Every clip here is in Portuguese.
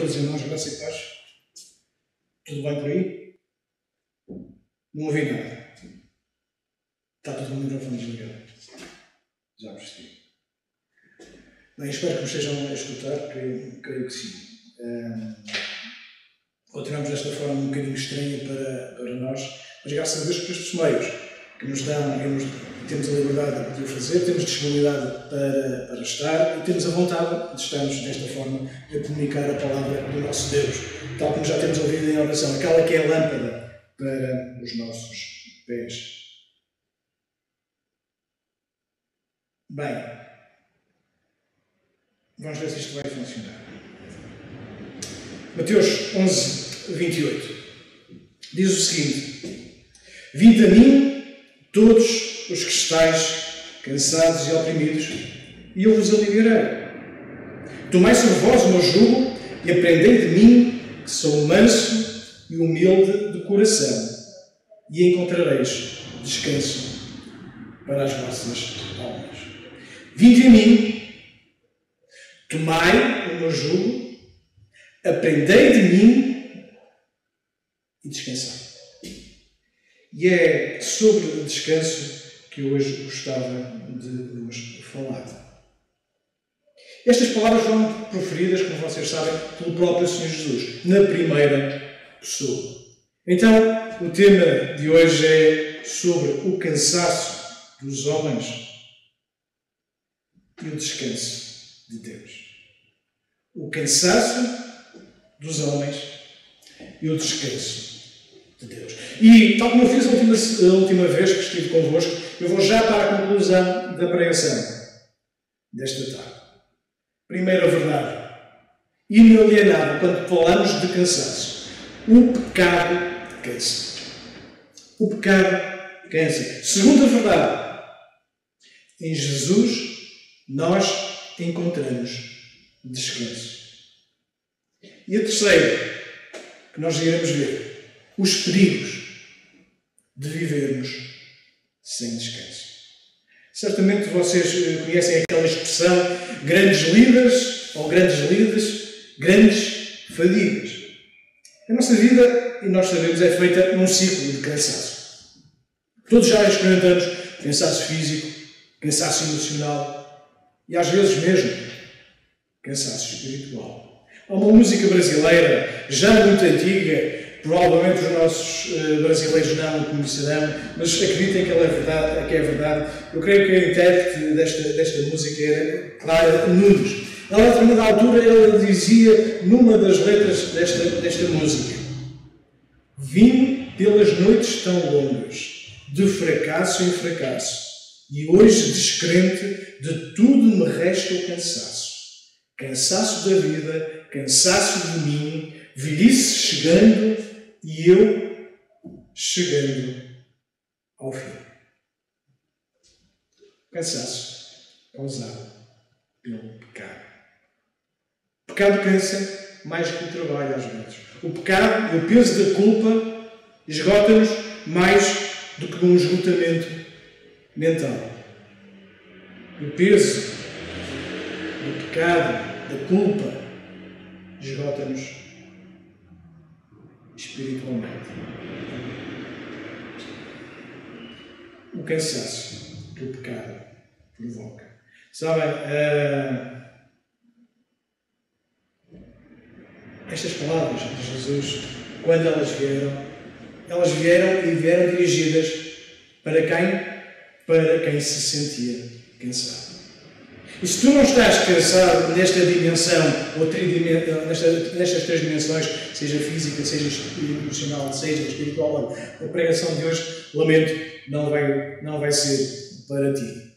todos os irmãos, graça e paz. Tudo bem por aí? Não ouvi nada. Está tudo no microfone desligado. Já percebi. Bem, espero que me estejam a escutar, creio que sim. Continuamos desta forma um bocadinho estranha para nós, mas graças a Deus por estes meios que nos dão, temos a liberdade de o fazer, temos disponibilidade para estar e temos a vontade de estarmos desta forma a comunicar a palavra do nosso Deus, tal como já temos ouvido em oração, aquela que é a lâmpada para os nossos pés. Bem, vamos ver se isto vai funcionar. Mateus 11, 28 diz o seguinte: Vinde a mim todos os que estáis cansados e oprimidos, e eu vos aliviarei. Tomai sobre vós o meu jugo e aprendei de mim, que sou manso e humilde de coração, e encontrareis descanso para as vossas almas. Vinde a mim, tomai o meu jugo, aprendei de mim e descansai. E é sobre o descanso que eu hoje gostava de vos falar. Estas palavras foram proferidas, como vocês sabem, pelo próprio Senhor Jesus, na primeira pessoa. Então, o tema de hoje é sobre o cansaço dos homens e o descanso de Deus. O cansaço dos homens e o descanso de Deus. E, tal como eu fiz a última vez que estive convosco, eu vou já para a conclusão da pregação desta tarde. Primeira verdade, inalienável quando falamos de cansaço. O pecado cansa. O pecado cansa. Segunda verdade, em Jesus nós encontramos descanso. E a terceira, que nós iremos ver, os perigos de vivermos sem descanso. Certamente vocês conhecem aquela expressão grandes lidas ou grandes lides, grandes fadigas. A nossa vida, e nós sabemos, é feita num ciclo de cansaço. Todos já experimentamos cansaço físico, cansaço emocional e às vezes mesmo cansaço espiritual. Há uma música brasileira já muito antiga, provavelmente os nossos brasileiros não o conhecerão, mas acreditem que ela é verdade. Eu creio que a intérprete desta música era Clara Nunes. Ela, a determinada altura, ela dizia, numa das letras desta música: vim pelas noites tão longas, de fracasso em fracasso, e hoje, descrente, de tudo me resta o cansaço. Cansaço da vida, cansaço de mim, velhice chegando e eu chegando ao fim. Cansaço causado pelo pecado. O pecado cansa mais que o trabalho às vezes. O pecado, o peso da culpa, esgota-nos mais do que um esgotamento mental. O peso do pecado, da culpa, esgota-nos espiritualmente. O cansaço que o pecado provoca. Sabem, estas palavras de Jesus, quando elas vieram e vieram dirigidas para quem? Para quem se sentia cansado. E se tu não estás cansado nesta dimensão, ou nestas três dimensões, seja física, seja emocional, seja espiritual, a pregação de hoje, lamento, não vai ser para ti.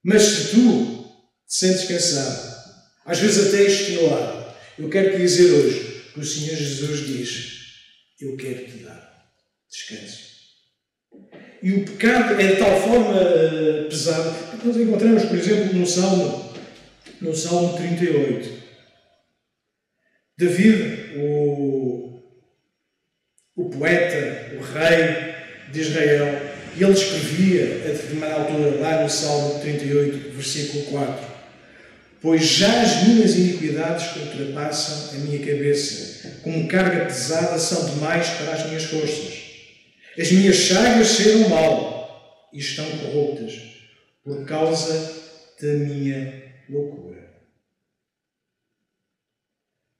Mas se tu te sentes cansado, às vezes até extenuado, eu quero te dizer hoje que o Senhor Jesus diz: eu quero te dar descanso. E o pecado é de tal forma pesado que nós encontramos, por exemplo, no Salmo 38. David, o poeta, o rei de Israel, ele escrevia a determinada altura, lá no Salmo 38, versículo 4: pois já as minhas iniquidades ultrapassam a minha cabeça, como carga pesada são demais para as minhas forças. As minhas chagas cheiram mal e estão corruptas, por causa da minha loucura.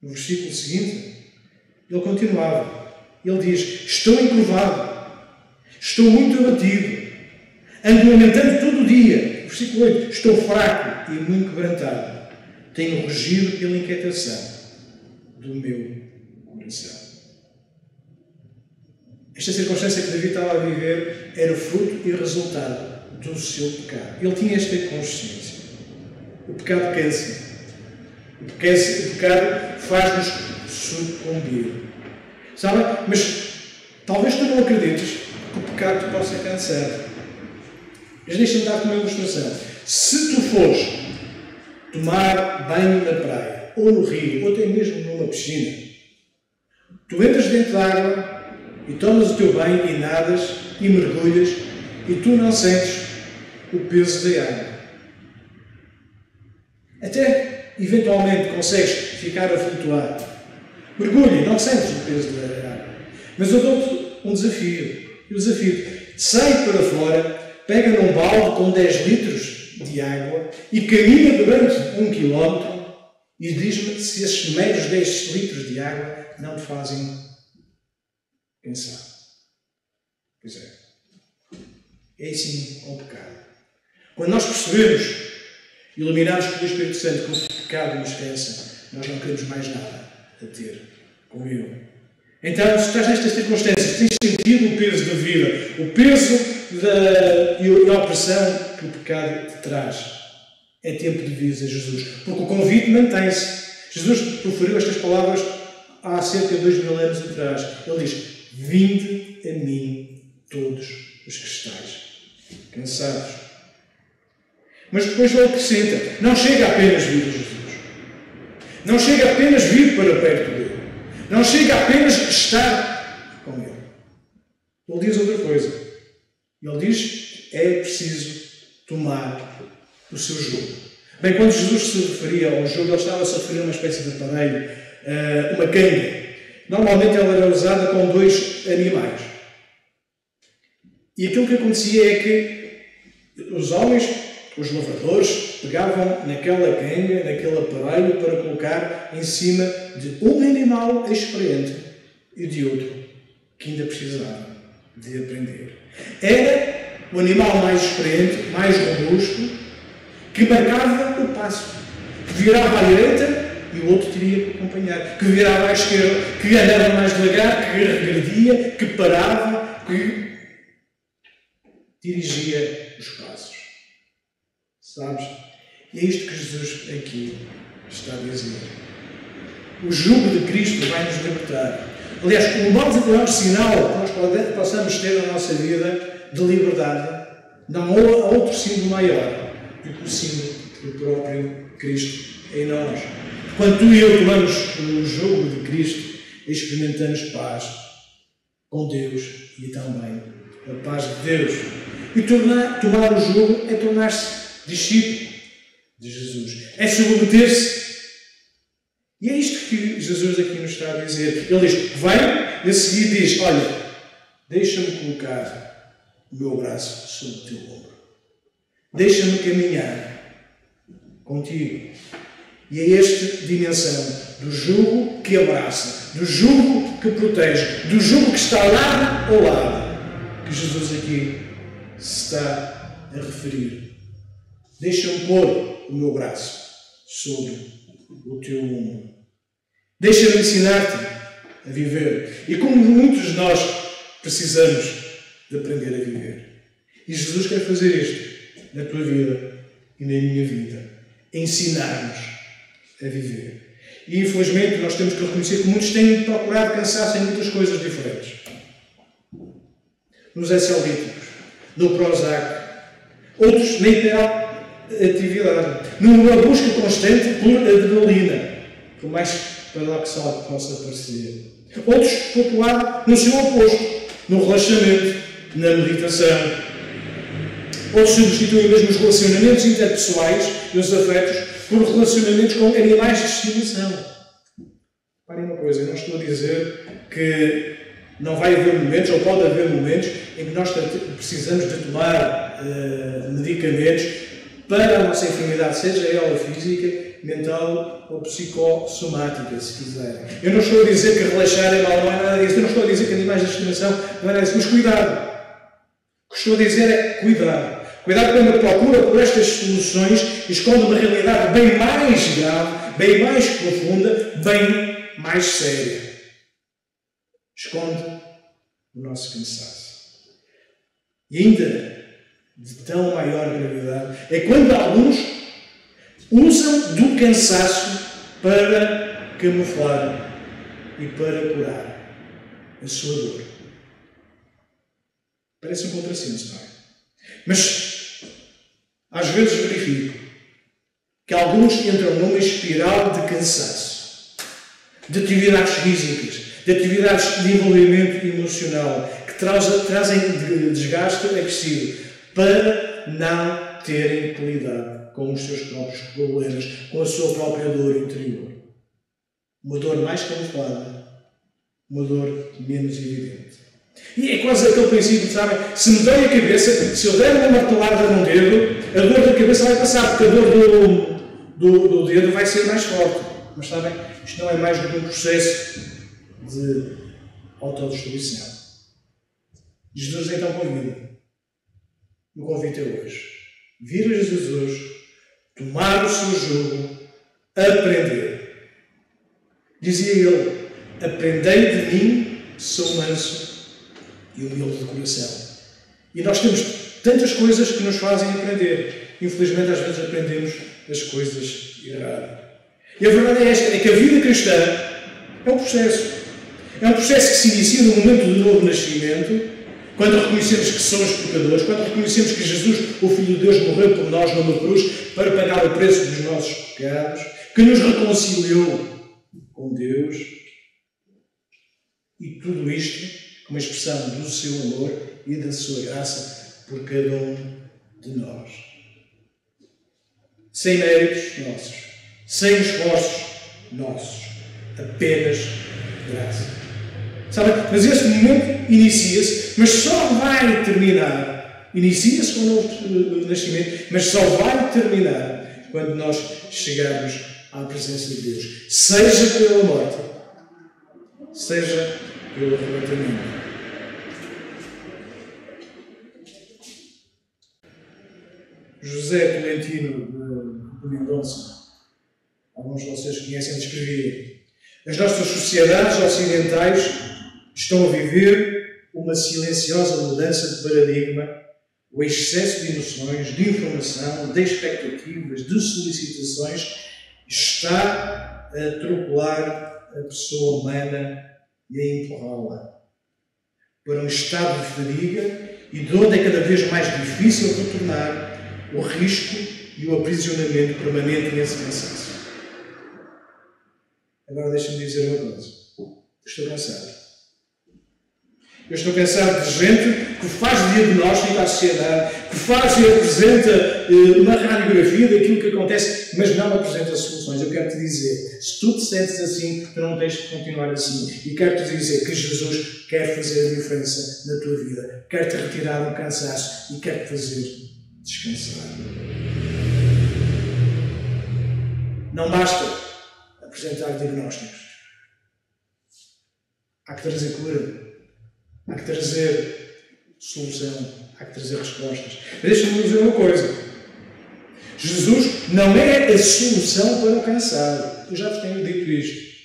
No versículo seguinte, ele continuava. Ele diz: estou encurvado, estou muito abatido, ando lamentando todo o dia. Versículo 8, estou fraco e muito quebrantado. Tenho rugido pela inquietação do meu coração. Esta circunstância que Davi estava a viver era fruto e resultado do seu pecado. Ele tinha esta consciência. O pecado cansa. O pecado faz-nos sucumbir. Sabe? Mas talvez tu não acredites que o pecado te possa cansar. Mas deixa-me dar-te uma ilustração. Se tu fores tomar banho na praia, ou no rio, ou até mesmo numa piscina, tu entras dentro da água e tomas o teu banho e nadas e mergulhas e tu não sentes o peso da água. Até eventualmente consegues ficar a flutuar. Mergulha e não sentes o peso da água. Mas eu dou-te um desafio. E o desafio: sai para fora, pega num balde com 10 litros de água e caminha durante 1 quilómetro e diz-me se esses meros 10 litros de água não te fazem pensar. Pois é. É assim com o pecado. Quando nós percebemos, iluminados pelo Espírito Santo, que o pecado nos cansa, nós não queremos mais nada a ter com ele. Então, se estás nestas circunstâncias, tens sentido o peso da vida, o peso e a opressão que o pecado te traz, é tempo de vir a Jesus. Porque o convite mantém-se. Jesus proferiu estas palavras há cerca de 2000 anos atrás. Ele diz: vinde a mim todos os que estáis cansados. Mas depois ele acrescenta: não chega apenas vir a Jesus. Não chega apenas vir para perto dele. Não chega apenas estar com ele. Ele diz outra coisa. Ele diz: é preciso tomar o seu jugo. Bem, quando Jesus se referia ao jugo, ele estava a se referir a uma espécie de aparelho, uma canga. Normalmente ela era usada com 2 animais. E aquilo que acontecia é que os homens, os lavradores, pegavam naquela canga, naquele aparelho, para colocar em cima de um animal experiente e de outro que ainda precisava de aprender. Era o animal mais experiente, mais robusto, que marcava o passo, que virava à direita e o outro teria que acompanhar, que virava à esquerda, que andava mais devagar, que regredia, que parava, que dirigia os passos. Sabes? E é isto que Jesus aqui está a dizer. O jugo de Cristo vai nos libertar. Aliás, o maior sinal que nós possamos ter na nossa vida de liberdade, não há outro símbolo maior do que o símbolo do próprio Cristo em nós. Quando tu e eu tomamos o jugo de Cristo, experimentamos paz com Deus e também a paz de Deus. E tomar o jugo é tornar-se discípulo de Jesus. É submeter-se. E é isto que Jesus aqui nos está a dizer. Ele diz: vem, e a seguir diz: olha, deixa-me colocar o meu braço sobre o teu ombro. Deixa-me caminhar contigo. E é esta dimensão do jugo que abraça, do jugo que protege, do jugo que está lado ao lado, que Jesus aqui se está a referir. Deixa-me pôr o meu braço sobre o teu ombro. Deixa-me ensinar-te a viver. E como muitos de nós precisamos de aprender a viver. E Jesus quer fazer isto na tua vida e na minha vida. Ensinar-nos a viver. E infelizmente nós temos que reconhecer que muitos têm procurado cansar-se em muitas coisas diferentes. Nos ansiolíticos, no Prozac, outros na hiperatividade, numa busca constante por adrenalina, por mais paradoxal que possa parecer. Outros, por outro lado, no seu oposto, no relaxamento, na meditação. Outros substituem mesmo os relacionamentos interpessoais e os afetos por relacionamentos com animais de estimação. Parem uma coisa, eu não estou a dizer que não vai haver momentos, ou pode haver momentos, em que nós precisamos de tomar medicamentos para a nossa enfermidade, seja ela física, mental ou psicossomática, se quiserem. Eu não estou a dizer que relaxar é mau, não é nada disso. Eu não estou a dizer que animais de estimação não é nada disso, mas cuidado. O que estou a dizer é cuidado. Cuidado quando a procura por estas soluções esconde uma realidade bem mais grave, bem mais profunda, bem mais séria. Esconde o nosso cansaço. E ainda de tão maior gravidade é quando alguns usam do cansaço para camuflar e para curar a sua dor. Parece um contrassenso, não é? Mas, às vezes verifico que alguns entram numa espiral de cansaço, de atividades físicas, de atividades de envolvimento emocional, que trazem desgaste acrescido, para não terem que lidar com os seus próprios problemas, com a sua própria dor interior. Uma dor mais camuflada, uma dor menos evidente. E é quase aquele princípio, sabem? Se me dói a cabeça, se eu der uma martelada num dedo, a dor da cabeça vai passar, porque a dor do dedo vai ser mais forte. Mas sabem, isto não é mais do que um processo de autodestruição. Jesus então convida. O convite é hoje. Vir a Jesus, tomar o seu jugo, aprender. Dizia ele, aprendei de mim, sou manso e humilde de coração. E nós temos tantas coisas que nos fazem aprender. Infelizmente, às vezes aprendemos as coisas erradas. E a verdade é esta, é que a vida cristã é um processo. É um processo que se inicia no momento do novo nascimento, quando reconhecemos que somos pecadores, quando reconhecemos que Jesus, o Filho de Deus, morreu por nós numa cruz para pagar o preço dos nossos pecados, que nos reconciliou com Deus. E tudo isto como expressão do seu amor e da sua graça por cada um de nós. Sem méritos nossos, sem esforços nossos, apenas graça. Sabe? Mas este momento inicia-se, mas só vai terminar. Inicia-se com o novo nascimento, mas só vai terminar quando nós chegarmos à presença de Deus. Seja pela morte, seja pelo arrebatamento. José Tolentino de Mendonça, alguns de vocês conhecem, escrevia: as nossas sociedades ocidentais estão a viver uma silenciosa mudança de paradigma. O excesso de emoções, de informação, de expectativas, de solicitações está a atropelar a pessoa humana e a empurrá-la para um estado de fadiga e de onde é cada vez mais difícil retornar o risco e o aprisionamento permanente nesse cansaço. Agora deixa-me dizer uma coisa. Eu estou cansado. Eu estou cansado de gente que faz diagnóstico à sociedade, que faz e apresenta uma radiografia daquilo que acontece, mas não apresenta soluções. Eu quero te dizer, se tu te sentes assim, tu não tens de continuar assim. E quero-te dizer que Jesus quer fazer a diferença na tua vida. Quer-te retirar um cansaço e quer-te fazer descansar. Não basta apresentar diagnósticos. Há que trazer cura. Há que trazer solução. Há que trazer respostas. Mas deixa-me dizer uma coisa. Jesus não é a solução para o cansado. Eu já vos tenho dito isto.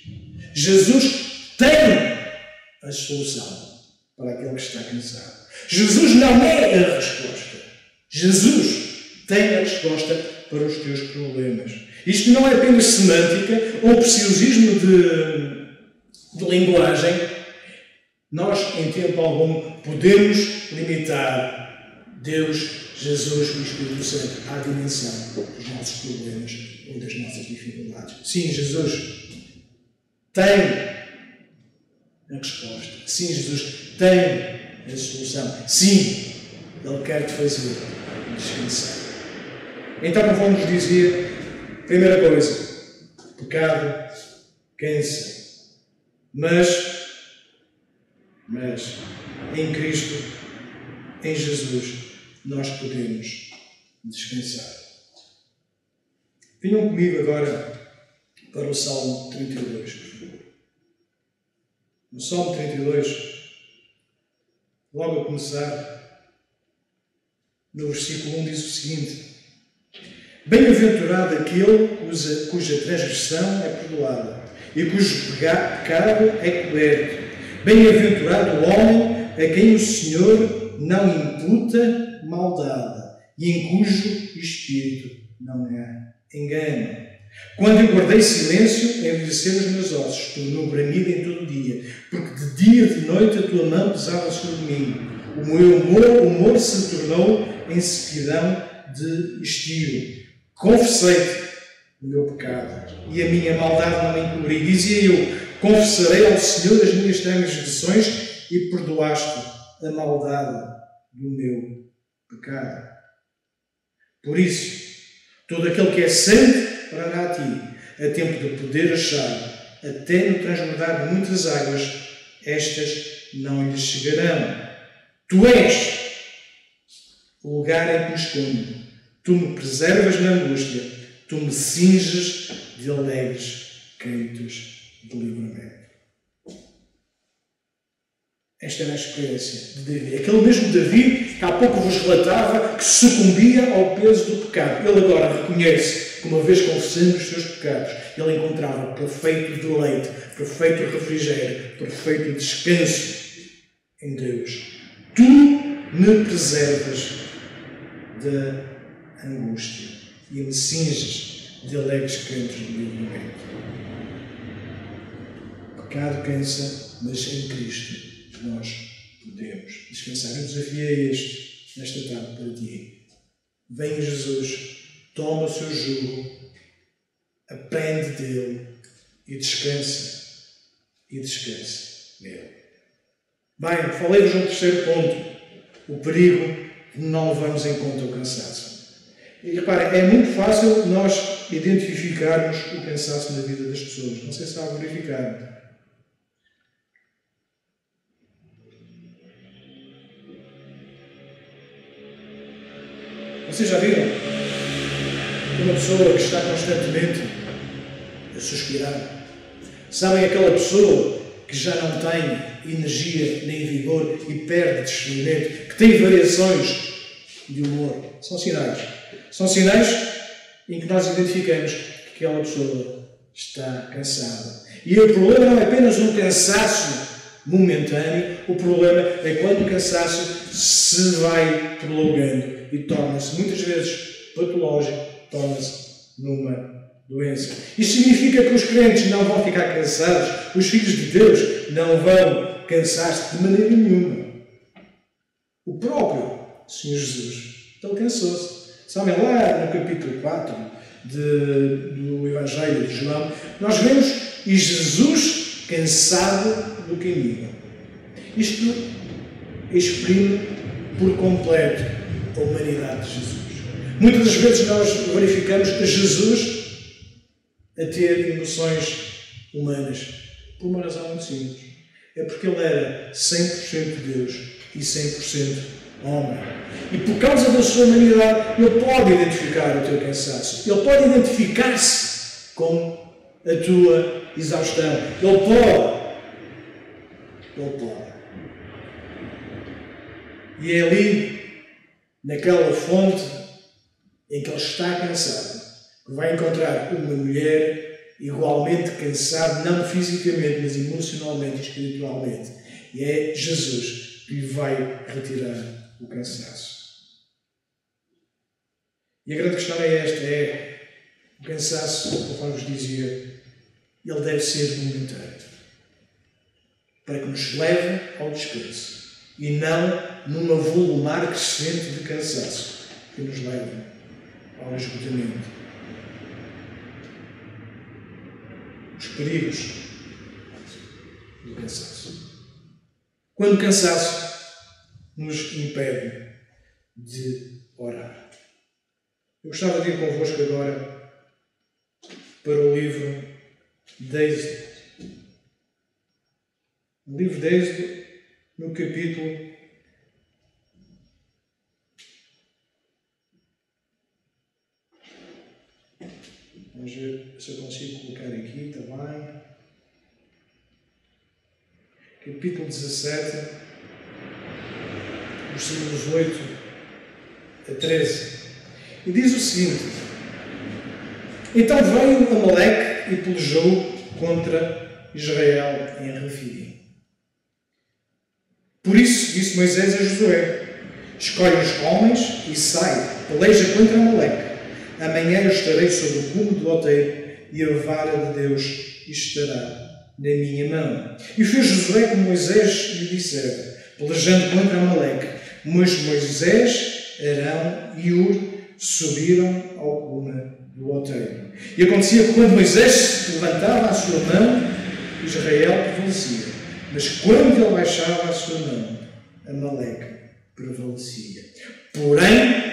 Jesus tem a solução para aquele que está cansado. Jesus não é a resposta. Jesus tem a resposta para os teus problemas. Isto não é apenas semântica ou preciosismo de linguagem. Nós, em tempo algum, podemos limitar Deus, Jesus e o Espírito Santo à dimensão dos nossos problemas ou das nossas dificuldades. Sim, Jesus tem a resposta. Sim, Jesus tem a solução. Sim, Ele quer te fazer descansar. Então, conforme nos dizia, primeira coisa, pecado cansa. Mas em Cristo, em Jesus, nós podemos descansar. Venham comigo agora para o Salmo 32, por favor. No Salmo 32, logo a começar, no versículo 1 diz o seguinte: Bem-aventurado aquele cuja transgressão é perdoada e cujo pecado é coberto. Bem-aventurado o homem a quem o Senhor não imputa maldade e em cujo espírito não há engano. Quando eu guardei silêncio, envelheceram os meus ossos, estou no bramido em todo o dia, porque de dia e de noite a tua mão pesava sobre mim. O meu humor se tornou em sequidão de estio. Confessei-te o meu pecado e a minha maldade não me encobri. Dizia eu: confessarei ao Senhor as minhas transgressões e perdoaste a maldade do meu pecado. Por isso, todo aquele que é santo orará a ti, a tempo de poder achar, até no transbordar de muitas águas, estas não lhes chegarão. Tu és o lugar em que me escondo. Tu me preservas na angústia. Tu me cinges de alegres cantos de livramento. Esta era a experiência de Davi. Aquele mesmo Davi que há pouco vos relatava que sucumbia ao peso do pecado. Ele agora reconhece que, uma vez confessando os seus pecados, ele encontrava perfeito deleite, perfeito refrigério, perfeito descanso em Deus. Tu me preservas da angústia e me cinges de alegres cantos de livramento. O pecado cansa, mas em Cristo nós podemos descansar. O desafio é este, nesta tarde, para ti. Vem Jesus, toma o seu jugo, aprende dele e descansa. E descansa nele. Bem, falei-vos um terceiro ponto. O perigo de não levarmos em conta o cansaço. E reparem, é muito fácil nós identificarmos o cansaço na vida das pessoas. Não sei se está a verificar. Vocês já viram uma pessoa que está constantemente a suspirar? Sabem aquela pessoa que já não tem energia nem vigor e perde discernimento, que tem variações de humor? São sinais. São sinais em que nós identificamos que aquela pessoa está cansada. E o problema não é apenas um cansaço momentâneo, o problema é quando o cansaço se vai prolongando e torna-se muitas vezes patológico, torna-se numa doença. Isto significa que os crentes não vão ficar cansados, os filhos de Deus não vão cansar-se de maneira nenhuma. O próprio Senhor Jesus, ele cansou-se. Sabem, lá no capítulo 4 do Evangelho de João, nós vemos Jesus cansado do caminho. Isto exprime por completo a humanidade de Jesus. Muitas das vezes nós verificamos Jesus a ter emoções humanas por uma razão muito simples. É porque ele era 100% Deus e 100% homem. E por causa da sua humanidade, ele pode identificar o teu cansaço. Ele pode identificar-se com a tua exaustão. Ele pode. E é ali, naquela fonte em que ele está cansado, que vai encontrar uma mulher igualmente cansada, não fisicamente, mas emocionalmente e espiritualmente. E é Jesus que lhe vai retirar o cansaço. E a grande questão é esta, o cansaço, conforme vos dizia, ele deve ser momentâneo, para que nos leve ao descanso, e não numa volumar crescente de cansaço, que nos leve ao esgotamento. Os perigos do cansaço. Quando o cansaço nos impede de orar. Eu gostava de ir convosco agora para o livro de Êxodo. O livro de Êxodo, no capítulo 17. Vamos ver se eu consigo colocar aqui também. Capítulo 17, versículos 8 a 13. E diz o seguinte: Então veio Amaleque e pelejou contra Israel em Refidim. Por isso disse Moisés a Josué: Escolhe os homens e sai, peleja contra Amaleque. Amanhã eu estarei sobre o cume do outeiro e a vara de Deus estará na minha mão. E fez Josué como Moisés lhe dissera, pelejando contra Amaleque. Mas Moisés, Arão e Hur subiram ao cume do outeiro. E acontecia que quando Moisés levantava a sua mão, Israel prevalecia. Mas quando ele baixava a sua mão, Amaleque prevalecia. Porém,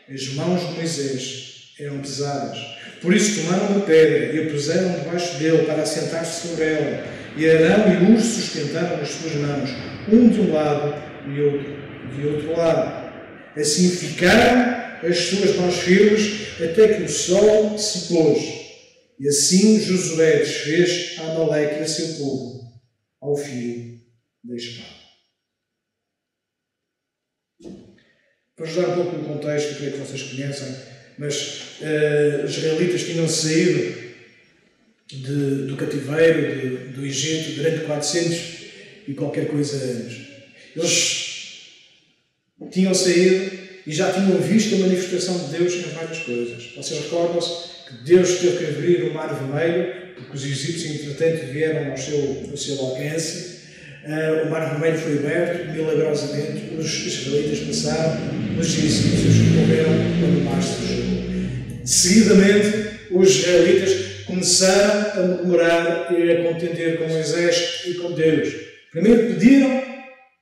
as mãos de Moisés eram pesadas. Por isso tomaram uma pedra e a puseram debaixo dele para assentar-se sobre ela. E Arão e Hur sustentaram as suas mãos, um de um lado e outro de outro lado. Assim ficaram as suas mãos firmes até que o sol se pôs. E assim Josué desfez a Amaleque e a seu povo ao fio da espada. Para ajudar um pouco no contexto, creio que vocês conhecem, mas os israelitas tinham saído do cativeiro do Egito durante 400 e qualquer coisa anos. Eles tinham saído e já tinham visto a manifestação de Deus em várias coisas. Vocês recordam-se que Deus teve que abrir o Mar Vermelho, porque os egípcios, entretanto, vieram ao seu alcance. O Mar Vermelho foi aberto, milagrosamente, os israelitas passaram, os egípcios morreram quando o mar se fechou. Seguidamente, os israelitas começaram a murmurar e a contender com Moisés e com Deus. Primeiro pediram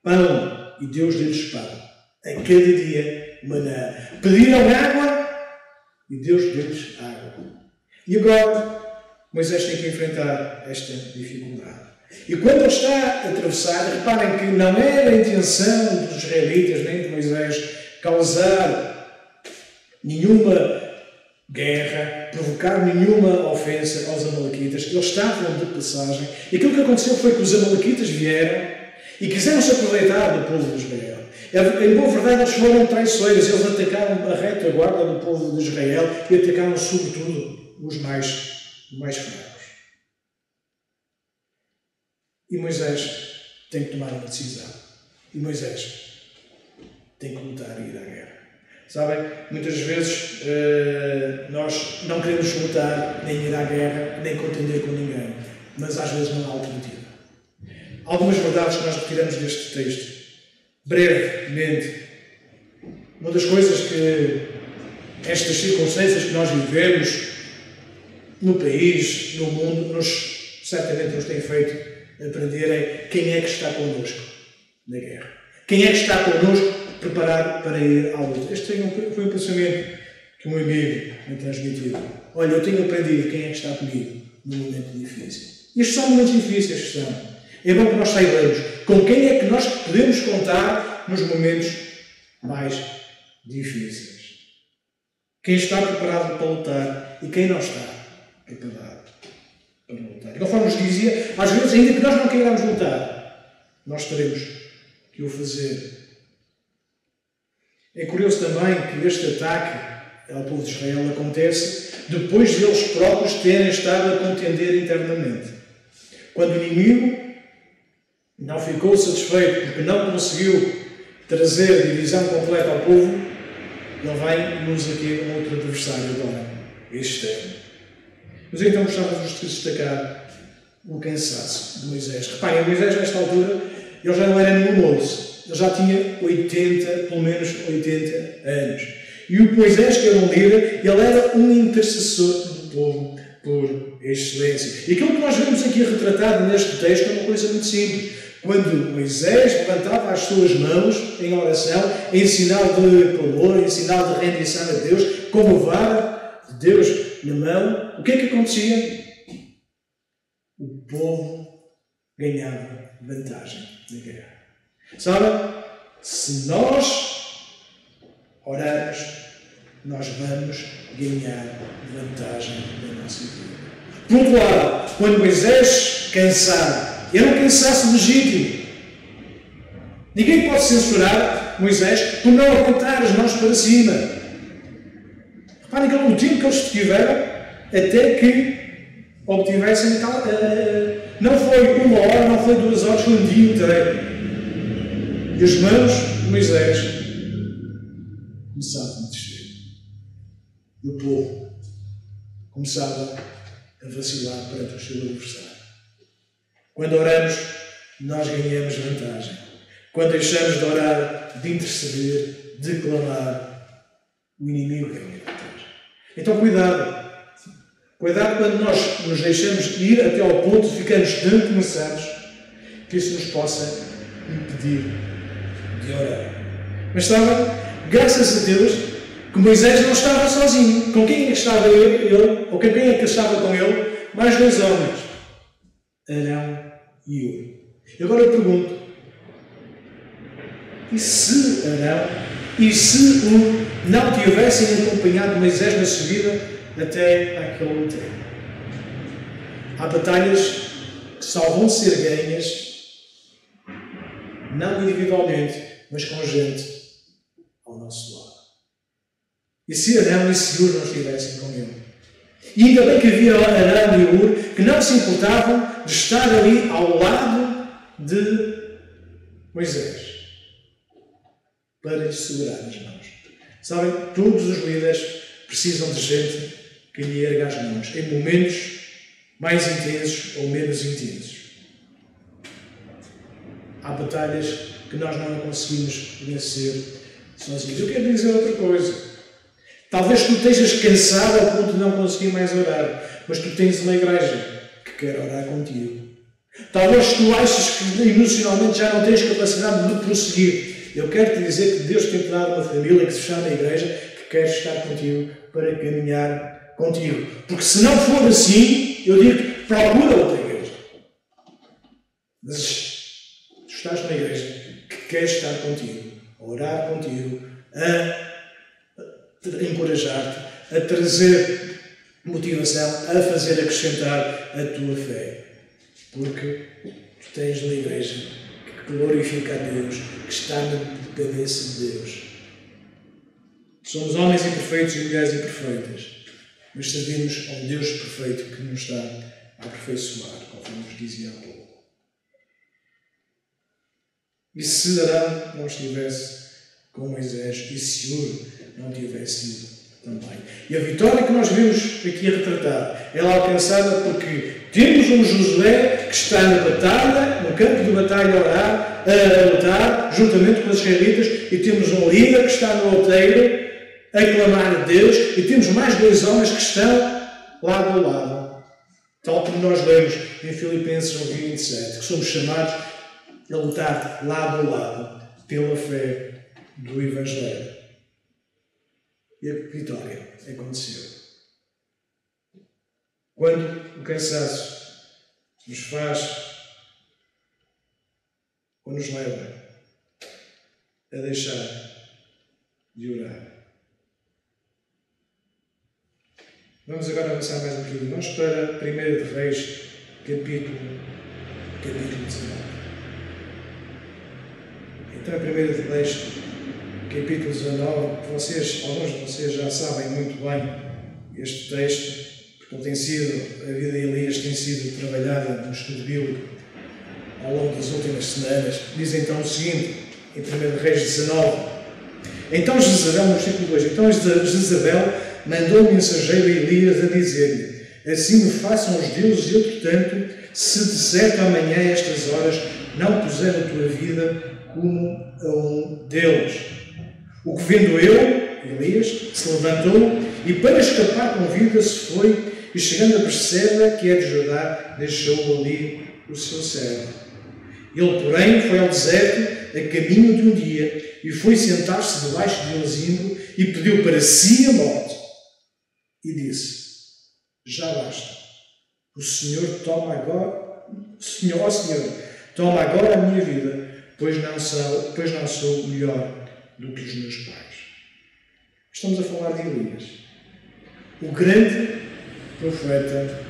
pão e Deus deu-lhes pão. A cada dia, maná. Pediram água e Deus deu-lhes água. E agora, Moisés tem que enfrentar esta dificuldade. E quando ele está a atravessar, reparem que não era a intenção dos israelitas, nem de Moisés, causar nenhuma guerra, provocar nenhuma ofensa aos amalequitas. Eles estavam de passagem. E aquilo que aconteceu foi que os amalequitas vieram e quiseram se aproveitar do povo de Israel. Em boa verdade, eles foram traiçoeiros. Eles atacaram a retaguarda do povo de Israel e atacaram sobretudo os mais fracos. E Moisés tem que tomar uma decisão. E Moisés tem que lutar e ir à guerra. Sabem, muitas vezes nós não queremos lutar, nem ir à guerra, nem contender com ninguém. Mas às vezes não há alternativa. Algumas verdades que nós retiramos deste texto. Brevemente, uma das coisas que estas circunstâncias que nós vivemos no país, no mundo, certamente nos têm feito aprenderem quem é que está connosco na guerra. Quem é que está connosco preparado para ir à luta. Este foi um pensamento que um amigo me transmitiu. Olha, eu tenho aprendido quem é que está comigo num momento difícil. E estes são momentos difíceis que são. É bom que nós saibamos com quem é que nós podemos contar nos momentos mais difíceis. Quem está preparado para lutar e quem não está preparado para lutar. Conforme nos dizia, às vezes, ainda que nós não queiramos lutar, nós teremos que o fazer. É curioso também que este ataque ao povo de Israel acontece depois de eles próprios terem estado a contender internamente. Quando o inimigo não ficou satisfeito porque não conseguiu trazer divisão completa ao povo, ele vai-nos aqui um outro adversário agora, externo. Mas então gostávamos de destacar o cansaço de Moisés. Reparem, Moisés nesta altura, ele já não era nenhum moço, ele já tinha 80, pelo menos 80 anos. E o Moisés, que era um líder, ele era um intercessor do povo por excelência. E aquilo que nós vemos aqui retratado neste texto é uma coisa muito simples. Quando Moisés levantava as suas mãos em oração, em sinal de clamor, em sinal de rendição a Deus, com a vara de Deus na mão, o que é que acontecia? O povo ganhava vantagem na guerra. Sabe? Se nós orarmos, nós vamos ganhar vantagem na nossa vida. Por outro lado, quando Moisés cansava, era um cansaço legítimo. Ninguém pode censurar Moisés por não apontar as mãos para cima. Reparem que o tempo que eles tiveram até que obtivessem tal. Não foi 1 hora, não foi 2 horas, foi um dia inteiro. E as mãos de Moisés começavam a descer. E o povo começava a vacilar perante o seu adversário. Quando oramos, nós ganhamos vantagem. Quando deixamos de orar, de interceder, de clamar, o inimigo ganha vantagem. Então cuidado. Cuidado quando nós nos deixamos ir até ao ponto de ficarmos tão cansados que isso nos possa impedir de orar. Mas estava, graças a Deus, que Moisés não estava sozinho. Com quem é que estava ele? Ou com quem é que estava com ele? Mais 2 homens. Arão e Hur. E agora eu pergunto, e se Arão e se Hur não tivessem acompanhado Moisés na subida até àquele monte? Há batalhas que só vão ser ganhas não individualmente, mas com gente ao nosso lado. E se Arão e se Hur não estivessem com ele? E ainda bem que havia Arão e Hur que não se importavam de estar ali ao lado de Moisés para lhe segurar as mãos. Sabem, todos os líderes precisam de gente que lhe erga as mãos em momentos mais intensos ou menos intensos. Há batalhas que nós não conseguimos vencer sozinhos. Eu quero dizer outra coisa. Talvez tu estejas cansado ao ponto de não conseguir mais orar, mas tu tens uma igreja que quer orar contigo. Talvez tu aches que emocionalmente já não tens capacidade de prosseguir. Eu quero te dizer que Deus tem-te dado uma família que se chama Igreja, que quer estar contigo para caminhar contigo. Porque se não for assim, eu digo, procura outra igreja. Mas tu estás numa igreja que quer estar contigo, a orar contigo, a encorajar-te, a trazer motivação, a fazer acrescentar a tua fé. Porque tu tens uma igreja que glorifica a Deus, que está na cabeça de Deus. Somos homens imperfeitos e mulheres imperfeitas, mas sabemos a um Deus perfeito que nos está a aperfeiçoar, conforme nos dizia há pouco. E se Arão não estivesse com Moisés, e se Hur não tivesse ido também. E a vitória que nós vemos aqui retratada, ela é alcançada porque temos um Josué que está na batalha, no campo de batalha a lutar, juntamente com os israelitas, e temos um líder que está no outeiro a clamar a Deus, e temos mais 2 homens que estão lado a lado. Tal como nós lemos em Filipenses 1:27, que somos chamados a lutar lado a lado pela fé do Evangelho. E a vitória aconteceu. Quando o cansaço nos faz ou nos leva a deixar de orar. Vamos agora avançar mais um bocadinho. Vamos para 1 de Reis, capítulo 19. Então, 1 de Reis, capítulo 19, alguns de vocês já sabem muito bem este texto, porque ele tem sido, a vida de Elias tem sido trabalhada no estudo bíblico ao longo das últimas semanas. Diz então o seguinte, em 1 Reis 19. Então Jezabel, no versículo 2, então Jezabel mandou o mensageiro a Elias a dizer-lhe: assim me façam os deuses, e entretanto, se de certo amanhã a estas horas não puser a tua vida como a um deles. O que vendo eu, Elias, se levantou e para escapar com vida se foi, e chegando a Berseba, que é de Judá, deixou ali o seu servo. Ele, porém, foi ao deserto a caminho de um dia e foi sentar-se debaixo de um zimbro e pediu para si a morte. E disse: já basta. O Senhor toma agora, Senhor, toma agora a minha vida, pois não sou melhor do que os meus pais. Estamos a falar de Elias, o grande profeta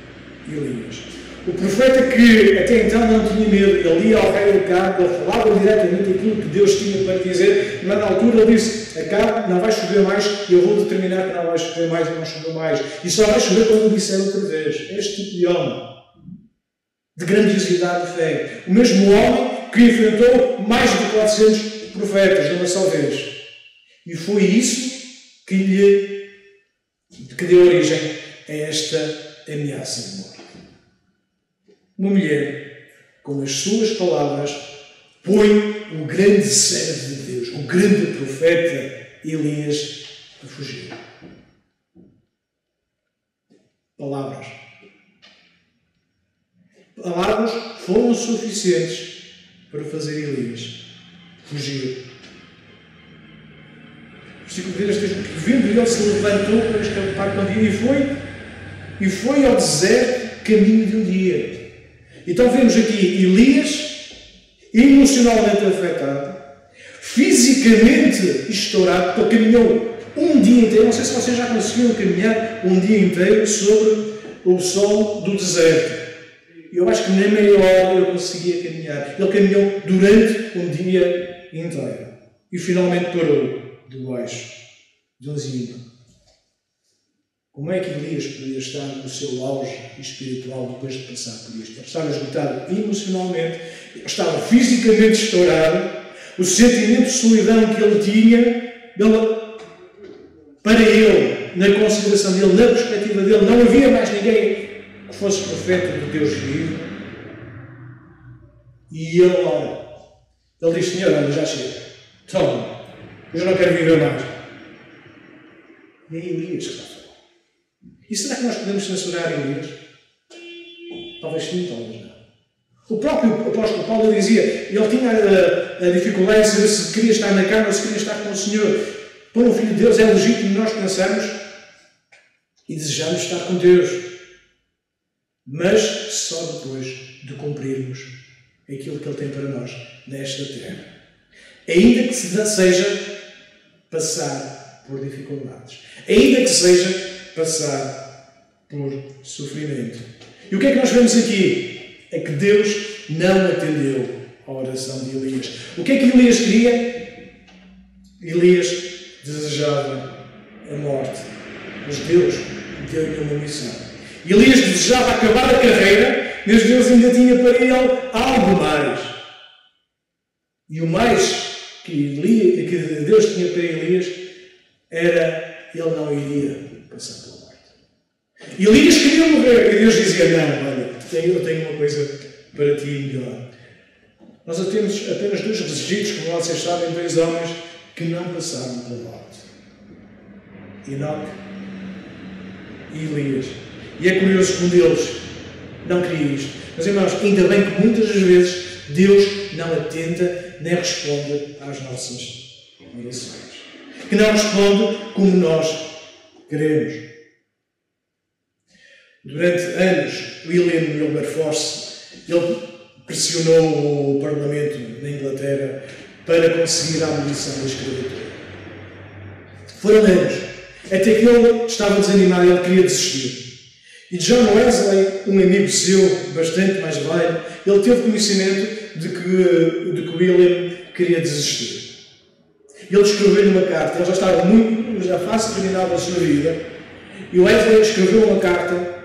Elias. O profeta que até então não tinha medo, ele ia ao rei Acabe, ele falava diretamente aquilo que Deus tinha para dizer, mas na altura ele disse: Acabe, não vai chover mais, e eu vou determinar que não vai chover mais e não chover mais. E só vai chover quando eu disser outra vez. Este tipo de homem, de grandiosidade de fé. O mesmo homem que enfrentou mais de 400 profetas de uma só vez. E foi isso que deu origem a esta ameaça de morte. Uma mulher, com as suas palavras, põe o grande servo de Deus, o grande profeta Elias, a fugir. Palavras. Palavras foram suficientes para fazer Elias fugir. Versículo 3 diz que, vendo ele, se levantou para escapar com dia e foi ao deserto caminho de um dia. Então vemos aqui Elias emocionalmente afetado, fisicamente estourado, porque caminhou um dia inteiro. Não sei se vocês já conseguiram caminhar um dia inteiro sobre o sol do deserto. Eu acho que nem meia hora eu conseguia caminhar. Ele caminhou durante um dia inteiro e finalmente parou debaixo de um zimbro. Como é que Elias podia estar no seu auge espiritual depois de passar por isto? Ele estava esgotado emocionalmente, estava fisicamente estourado, o sentimento de solidão que ele tinha, para ele, na consideração dele, na perspectiva dele, não havia mais ninguém que fosse profeta de Deus vivo. E ele ora. Ele diz: Senhor, olha, já chega. Toma, eu já não quero viver mais. E é Elias que está a falar. E será que nós podemos censurar Elias? Talvez sim, talvez não. O próprio apóstolo Paulo dizia, ele tinha a dificuldade de saber se queria estar na carne ou se queria estar com o Senhor. Para um filho de Deus é legítimo nós pensarmos e desejamos estar com Deus. Mas só depois de cumprirmos aquilo que Ele tem para nós nesta terra. Ainda que seja passar por dificuldades. Ainda que seja passar por sofrimento. E o que é que nós vemos aqui? É que Deus não atendeu à oração de Elias. O que é que Elias queria? Elias desejava a morte. Mas Deus deu-lhe uma missão. Elias desejava acabar a carreira, mas Deus ainda tinha para ele algo mais. E o mais que Deus tinha para Elias era: ele não iria passar pela morte. Elias queria morrer e Deus dizia: não, olha, eu tenho uma coisa para ti melhor. Nós temos apenas dois regidos, como vocês sabem, dois homens que não passaram pela morte: Enoque e Elias. E é curioso que um deles não queria isto. Mas, irmãos, ainda bem que muitas das vezes Deus não atenta nem responde às nossas orações. Que não responde como nós queremos. Durante anos, William Wilberforce, ele pressionou o Parlamento na Inglaterra para conseguir a abolição da escravatura. Foram anos, até que ele estava desanimado, ele queria desistir. E John Wesley, um amigo seu, bastante mais velho, ele teve conhecimento de que William queria desistir. Ele escreveu-lhe uma carta, ele já estava já fase terminal da sua vida, e Wesley escreveu uma carta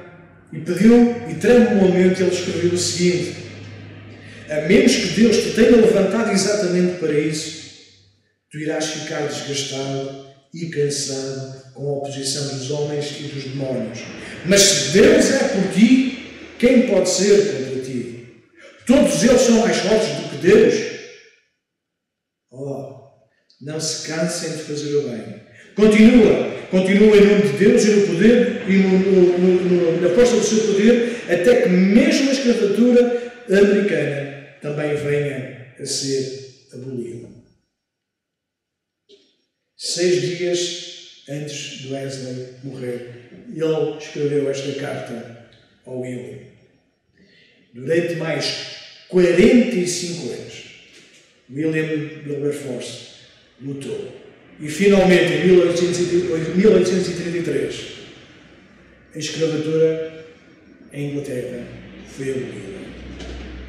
e pediu, e tremulosamente ele escreveu o seguinte: a menos que Deus te tenha levantado exatamente para isso, tu irás ficar desgastado e cansado com a oposição dos homens e dos demónios. Mas se Deus é por ti, quem pode ser contra ti? Todos eles são mais fortes do que Deus. Não se cansem de fazer o bem. Continua em nome de Deus e no poder e na força do seu poder, até que mesmo a escravatura americana também venha a ser abolido. 6 dias antes de Wesley morrer, ele escreveu esta carta ao William. Durante mais 45 anos, William Wilberforce lutou. E finalmente, em 1833, a escravatura em Inglaterra foi abolida.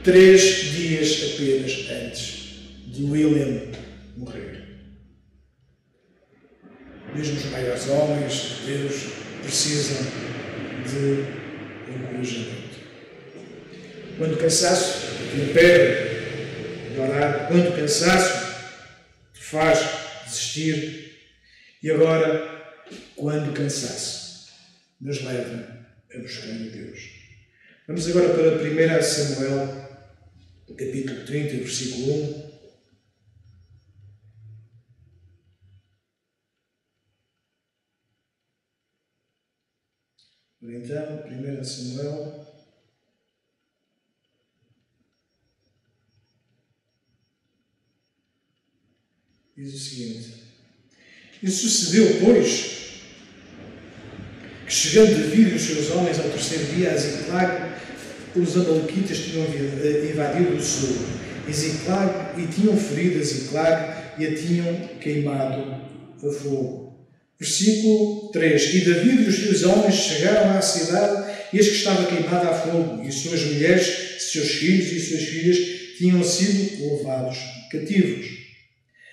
3 dias apenas antes de William morrer. Mesmo os maiores homens de Deus precisam de encorajamento. Quando o cansaço te impede de orar, quando o cansaço te faz desistir, e agora, quando o cansaço nos leva a buscar em Deus. Vamos agora para 1 Samuel, capítulo 30, versículo 1. Então, 1 Samuel, diz o seguinte: E sucedeu, pois, que chegando Davi e os seus homens ao terceiro dia a Ziclag, os amalequitas tinham invadido o sul e Ziclag, e tinham ferido a Ziclag e a tinham queimado a fogo. Versículo 3. E Davi e os seus homens chegaram à cidade, e eis que estava queimada a fogo, e suas mulheres, seus filhos e suas filhas tinham sido levados cativos.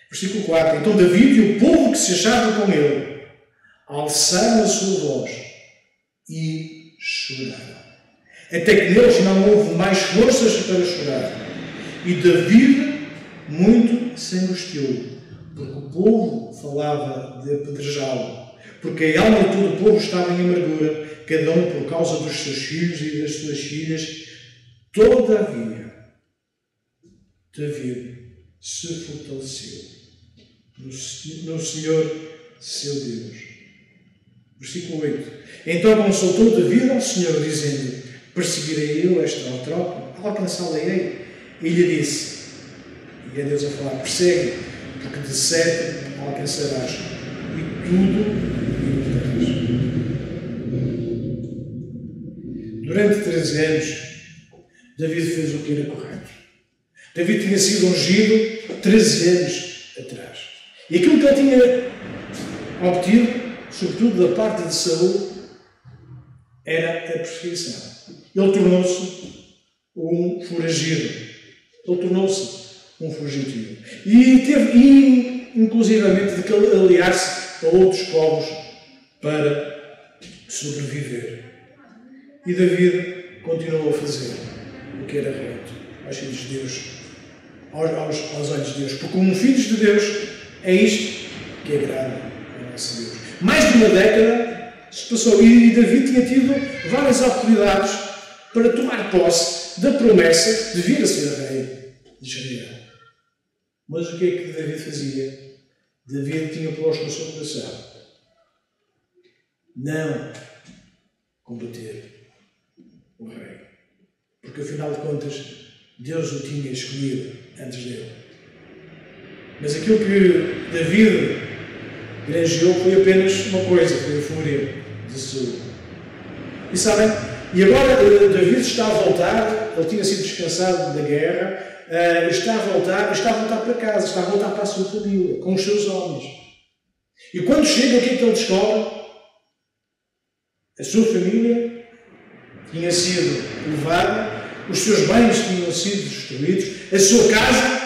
Versículo 4. Então Davi e o povo que se achava com ele alçaram a sua voz e choraram, até que neles não houve mais forças para chorar. E Davi muito se angustiou, porque o povo falava de apedrejá-lo, porque a alma de todo o povo estava em amargura, cada um por causa dos seus filhos e das suas filhas. Todavia, Davi se fortaleceu no Senhor, seu Deus. Versículo 8. Então consultou Davi ao Senhor, dizendo: Perseguirei eu esta tropa, alcançá-la-ei? E lhe disse, e é Deus a falar: Persegue, porque de certo alcançarás, e tudo libertarás. Durante 13 anos, Davi fez o que era correto. Davi tinha sido ungido 13 anos atrás. E aquilo que ele tinha obtido, sobretudo da parte de Saul, era a perseguição. Ele tornou-se um foragido. Ele tornou-se um fugitivo. E teve, inclusivamente, de que aliar-se a outros povos para sobreviver. E Davi continuou a fazer o que era reto aos filhos de Deus, aos olhos de Deus. Porque como filhos de Deus, é isto que agrada ao nosso Deus. Mais de uma década se passou e Davi tinha tido várias oportunidades para tomar posse da promessa de vir a ser rei de Israel. Mas o que é que Davi fazia? Davi tinha posto no seu coração não combater o rei. Porque, afinal de contas, Deus o tinha escolhido antes dele. Mas aquilo que Davi granjeou foi apenas uma coisa, foi a fúria de Saul. E sabem, e agora Davi está a voltar, ele tinha sido descansado da guerra, está a voltar para casa, está a voltar para a sua família, com os seus homens. E quando chega, o que é que ele descobre? A sua família tinha sido levada, os seus bens tinham sido destruídos, a sua casa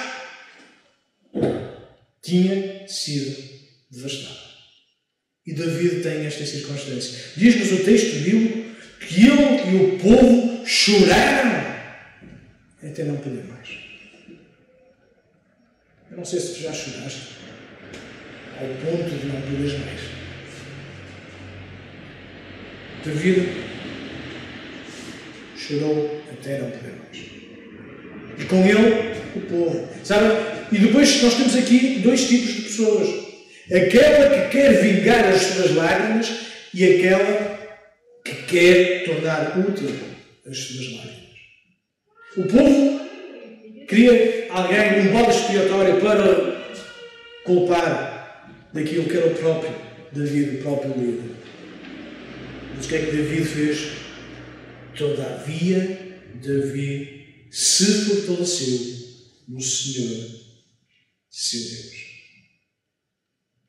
tinha sido devastada. E Davi tem esta circunstância. Diz-nos o texto bíblico que ele e o povo choraram até não poder mais. Eu não sei se tu já choraste ao ponto de não poderes mais. Davi chorou até não poder mais. E com ele, o povo. Sabem? E depois nós temos aqui dois tipos de pessoas. Aquela que quer vingar as suas lágrimas e aquela que quer tornar útil as suas lágrimas. O povo Queria alguém, um bode expiatório para culpar daquilo que era o próprio David, o próprio líder. Mas o que é que David fez? Todavia, Davi se fortaleceu no Senhor, seu Deus.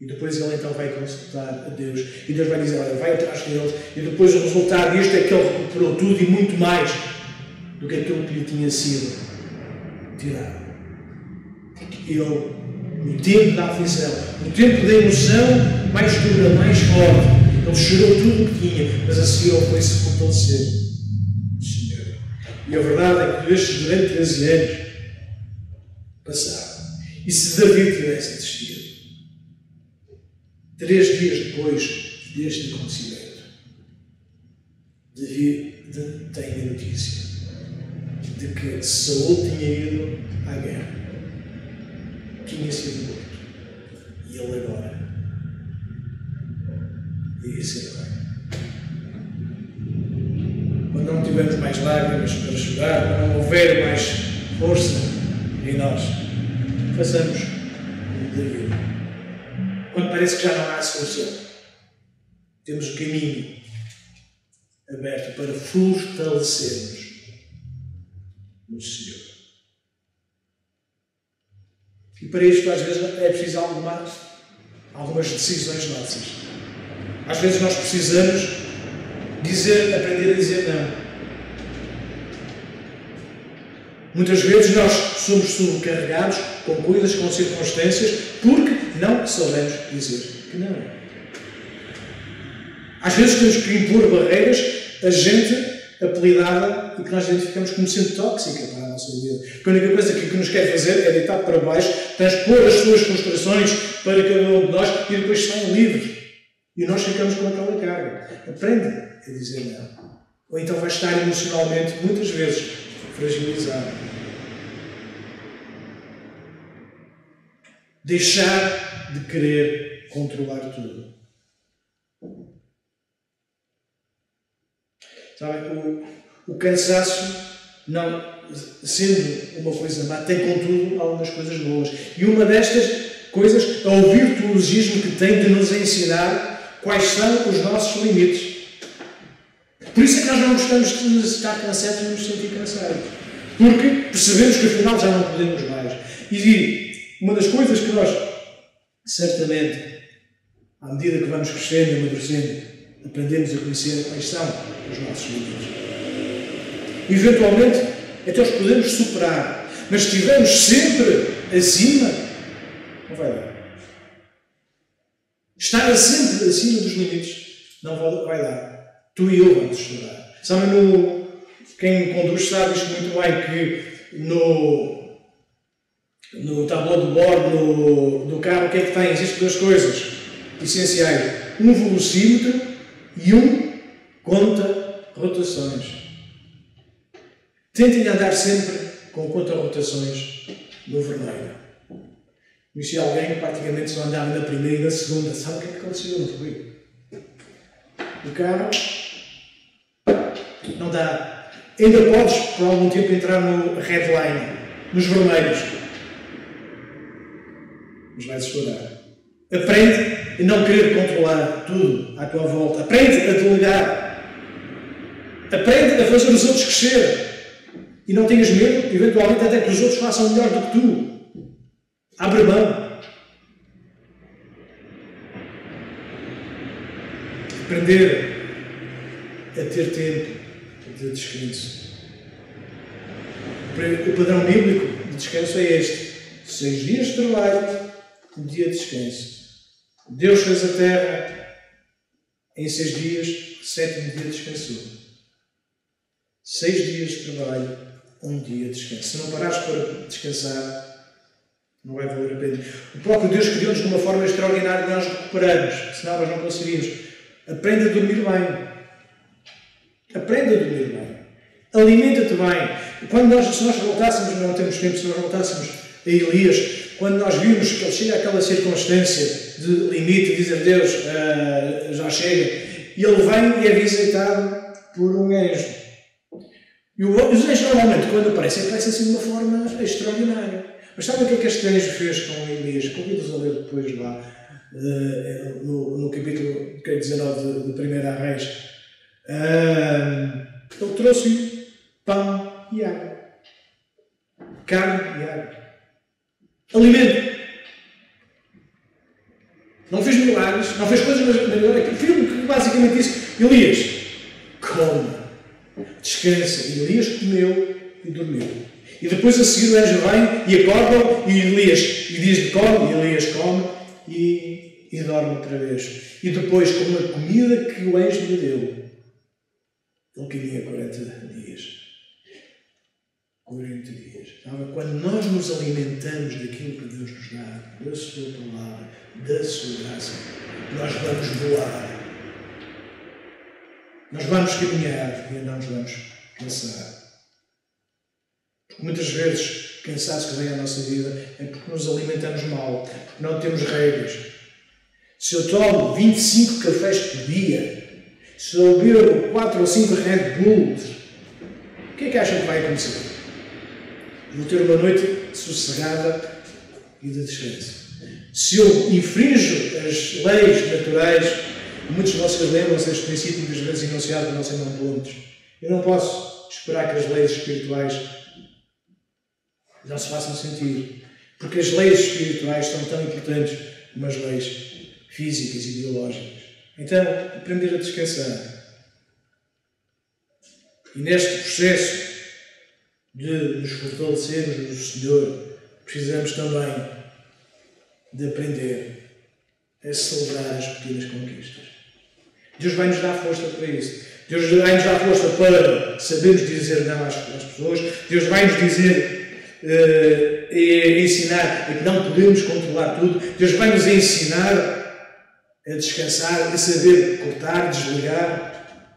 E depois ele então vai consultar a Deus. E Deus vai dizer, olha, vai atrás dele. E depois o resultado disto é que ele recuperou tudo e muito mais do que aquilo que lhe tinha sido tirado. Ele, no tempo da aflição, no tempo da emoção mais dura, mais forte, ele chorou tudo o que tinha, mas a seguir ele foi se fortalecer no Senhor. E a verdade é que estes durante 13 anos passaram. E se David tivesse existido, 3 dias depois deste acontecimento, David tem a notícia de que Saul tinha ido à guerra, tinha sido morto, e ele agora ia ser rei. Quando não tivermos mais lágrimas para chorar, quando não houver mais força em nós, façamos como David. Quando parece que já não há solução, temos o caminho aberto para fortalecermos no Senhor. E para isto, às vezes, é preciso algumas decisões nossas. Às vezes nós precisamos aprender a dizer não. Muitas vezes nós somos sobrecarregados com coisas, com circunstâncias, porque não sabemos dizer que não. Às vezes temos que impor barreiras a gente apelidada e que nós identificamos como sendo tóxica para a nossa vida. Porque a única coisa que nos quer fazer é deitar para baixo, transpor as suas frustrações para cada um de nós e depois saem livres. E nós ficamos com aquela carga. Aprende a dizer não. Ou então vai estar emocionalmente, muitas vezes, fragilizado. Deixar de querer controlar tudo. Sabem, o cansaço, não sendo uma coisa má, tem contudo algumas coisas boas. E uma destas coisas é o virtuosismo que tem de nos ensinar quais são os nossos limites. Por isso é que nós não gostamos de estar cansados e nos sentir cansados. Porque percebemos que afinal já não podemos mais. E uma das coisas que nós, certamente, à medida que vamos crescendo e amadurecendo, aprendemos a conhecer quais são os nossos limites. Eventualmente, até os podemos superar. Mas se estivermos sempre acima, não vai dar. Estar sempre acima dos limites não vai dar. Tu e eu vamos estudar. Sabem, quem conduz sabe isto muito bem, que no tabuleiro de bordo do carro, o que é que tem? Existem 2 coisas essenciais. Um velocímetro e um conta-rotações. Tentem andar sempre com conta-rotações no vermelho. Conheci alguém que praticamente só andava na primeira e na segunda. Sabe o que é que aconteceu? Não foi? O carro não dá. Ainda podes, por algum tempo, entrar no red line, nos vermelhos. Mas vais estudar. Aprende a não querer controlar tudo à tua volta. Aprende a delegar. Aprende a fazer os outros crescer. E não tenhas medo, eventualmente, até que os outros façam melhor do que tu. Abre mão. Aprender a ter tempo de descanso. O padrão bíblico de descanso é este. 6 dias de trabalho, 1 dia de descanso. Deus fez a terra em 6 dias, 7º dia descansou. 6 dias de trabalho, 1 dia de descanso. Se não parares para descansar, não vai valer a pena. O próprio Deus criou-nos de uma forma extraordinária e nós recuperamos, senão nós não conseguimos. Aprenda a dormir bem. Aprenda a dormir bem. Alimenta-te bem. Se nós voltássemos, não temos tempo, se nós voltássemos a Elias, quando nós vimos que ele chega àquela circunstância de limite, dizer Deus, já chega, e ele vem e é visitado por um anjo. E os anjos normalmente, quando aparecem assim de uma forma extraordinária. Mas sabe o que é que este anjo fez com Elias? Convido-vos a ler depois lá, no capítulo 19 de 1 Reis. Ele trouxe-lhe pão e água. Carne e água. Alimento. Não fez milagres, não fez coisas, mas fez basicamente isso. Elias, come, descansa. E Elias comeu e dormiu. E depois a seguir o anjo vem e acorda e Elias e diz-lhe come, e Elias come e dorme outra vez. E depois, com a comida que o anjo lhe deu, ele caminha 40 dias. 40 dias. Quando nós nos alimentamos daquilo que Deus nos dá, da sua palavra, da sua graça, nós vamos voar. Nós vamos caminhar e não nos vamos cansar. Porque muitas vezes, cansaço que vem à nossa vida é porque nos alimentamos mal, porque não temos regras. Se eu tomo 25 cafés por dia, se eu bebo 4 ou 5 Red Bulls, o que é que acham que vai acontecer? Vou ter uma noite sossegada e de descanso. Se eu infrinjo as leis naturais, muitos de vocês lembram-se deste princípio muitas vezes enunciado por nosso irmão Pontes. Eu não posso esperar que as leis espirituais não se façam sentir. Porque as leis espirituais são tão importantes como as leis físicas e biológicas. Então, aprender a descansar. E neste processo de nos fortalecermos no Senhor, precisamos também de aprender a celebrar as pequenas conquistas. Deus vai nos dar força para isso. Deus vai nos dar força para sabermos dizer não às pessoas. Deus vai nos dizer ensinar a que não podemos controlar tudo. Deus vai nos ensinar a descansar, a saber cortar, desligar.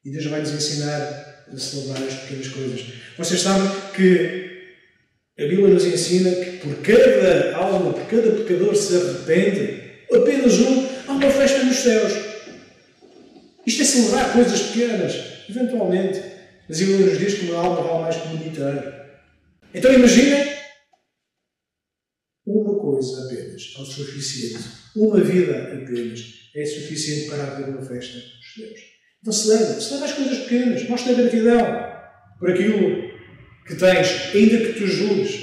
E Deus vai nos ensinar a celebrar as pequenas coisas. Vocês sabem que a Bíblia nos ensina que por cada alma, por cada pecador se arrepende, apenas há uma festa nos céus. Isto é celebrar coisas pequenas, eventualmente. Mas a Bíblia nos diz que uma alma vale mais que o mundo inteiro. Então imaginem uma coisa apenas, é o suficiente. Uma vida apenas é suficiente para haver uma festa nos céus. Então celebra as coisas pequenas, mostra a gratidão por aquilo que tens, ainda que tu julgues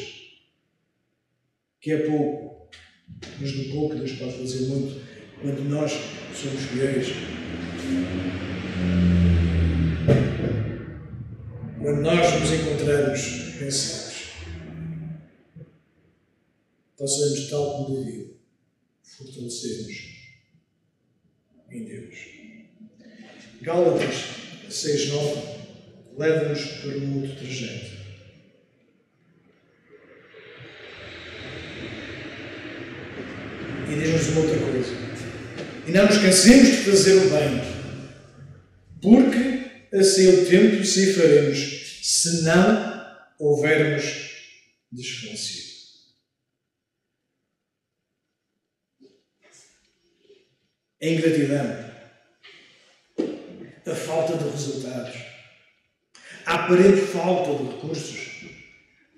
que é pouco. Mas do pouco Deus pode fazer muito quando nós somos fiéis. Quando nós nos encontramos cansados, possamos, tal como David, fortalecer-nos em Deus. Gálatas 6:9 leva-nos por um outro trajeto. E diz-nos uma outra coisa. E não nos cansemos de fazer o bem, porque a seu tempo ceifaremos, se não houvermos desfalecido. A ingratidão, a falta de resultados, a aparente falta de recursos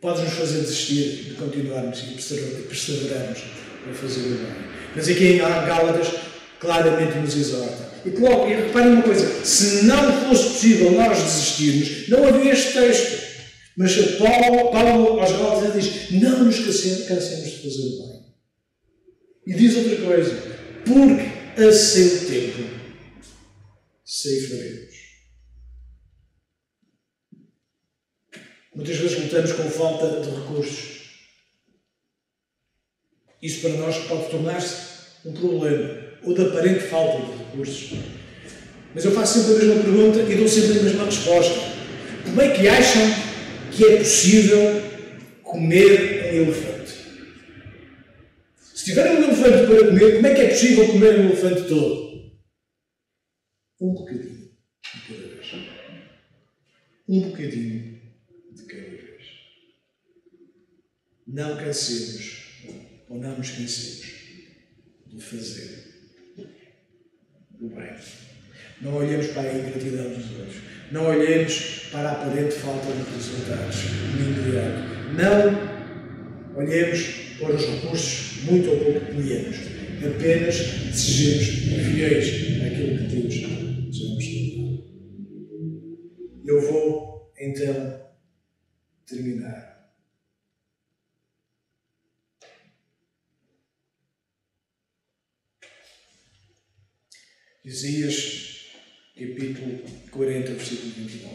pode nos fazer desistir de continuarmos e perseverarmos a fazer o bem. Mas aqui em Gálatas claramente nos exorta. E reparem uma coisa, se não fosse possível nós desistirmos, não havia este texto. Mas Paulo aos Gálatas diz, não nos cansemos de fazer o bem. E diz outra coisa, porque a seu tempo ceifaremos. Muitas vezes lutamos com falta de recursos. Isso para nós pode tornar-se um problema, ou de aparente falta de recursos. Mas eu faço sempre a mesma pergunta e dou sempre a mesma resposta. Como é que acham que é possível comer um elefante? Se tiverem um elefante para comer, como é que é possível comer um elefante todo? Um bocadinho de cada vez. Um bocadinho de cada vez. Não cansemos, ou não nos cansemos de fazer o bem. Não olhemos para a ingratidão dos outros. Não olhemos para a aparente falta de resultados no imediato. Não olhemos para os recursos muito ou pouco que tínhamos. Apenas sejamos fiéis àquilo que Deus nos deu. Eu vou, então, terminar. Isaías, capítulo 40, versículo 29.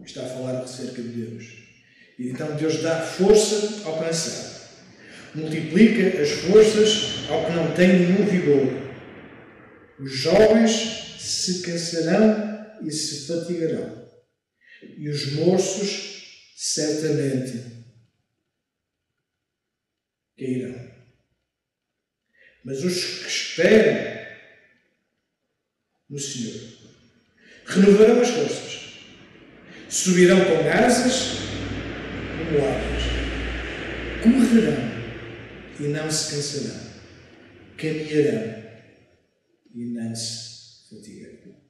Está a falar acerca de Deus. E então Deus dá força ao cansado. Multiplica as forças ao que não tem nenhum vigor. Os jovens se cansarão e se fatigarão. E os moços certamente cairão. Mas os que esperam no Senhor renovarão as forças. Subirão com asas como águias. Correrão e não se cansarão. Caminharão e não se fatigarão.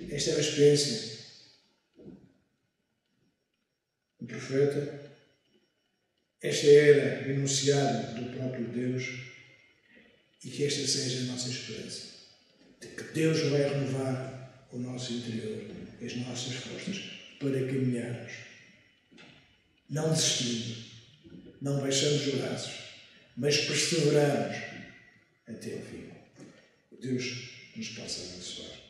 Esta é a experiência do profeta. Esta era o enunciado do próprio Deus. E que esta seja a nossa esperança. De que Deus vai renovar o nosso interior, as nossas forças, para caminharmos. Não desistindo, não baixando os braços, mas perseverarmos até o fim. Deus nos possa abençoar.